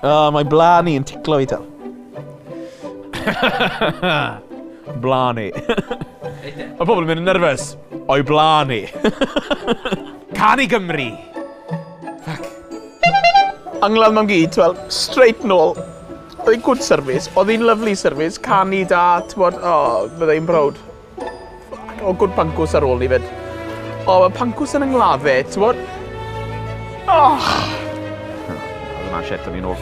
Mae blan i'n ticlo i tal. Blan i. Mae pobl yn mynd yn nerfus. O'i blan i. Can i Gymru. Angladd mam gyd, wel, straight nôl. Oedd hi'n good service, oedd hi'n lovely service, canu da, tywod, bydde hi'n proud. O, good pancws ar ôl ni fyd. O, mae pancws yn yngladdau, tywod. Oedd yna shit o'n i'n ôl.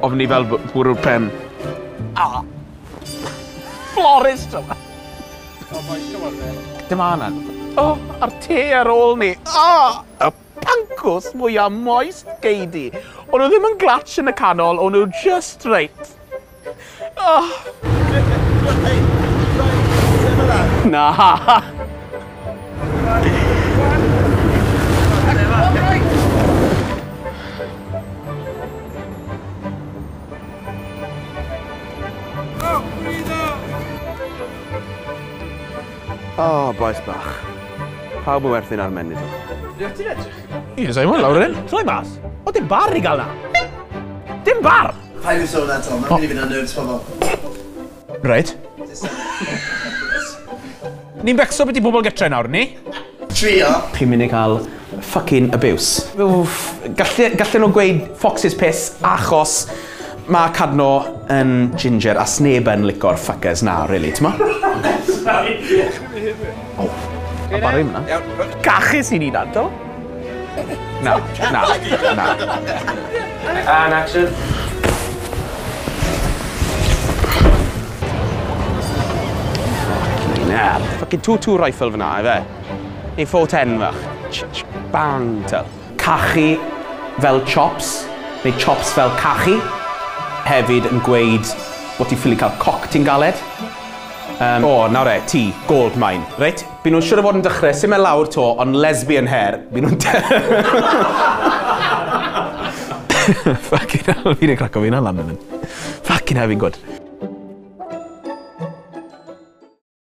Ofni fel bwrw'r pen. Florist yma. Dim anan. O, a'r te ar ôl ni. Y pancws mwyaf moist geidi. O'n nhw ddim yn glatch yn y canol, o'n nhw just right. Na. Boes bach. Pawb yn werthu'n armennydd. Ie, sa'i mwyn lawr yn. Troi mas. O, dim bar i gael na. Dim bar! Paid i'n sôn na, Tom. Mae'n mynd i fynd â nerves pobl. Reit. Ni'n becso beth i bobl getre nawr, ni? Trio. Chi'n mynd i cael fucking abuse. Gallen nhw gweud Fox's piss achos mae Cadno yn ginger a sneb yn licor fuckers na, really, ti'n ma? O, a bari yma. Gachus i ni nanto? Na. And action. Fucking 2-2 rifle fyna, efe? Neu 4-10 fach. Bang, tel. Cachu fel chops, neu chops fel cachu. Hefyd yn gweud bod ti'n ffili cael coc ti'n galed. Nawr ti, gold mine. Reit, byd nhw'n siŵr o fod yn dechrau, sy'n mynd lawr to, ond lesbian hair, byd nhw'n... Fucking hell, fi'n ei craco fi'n alan yn. Fucking hell, fi'n gwrdd.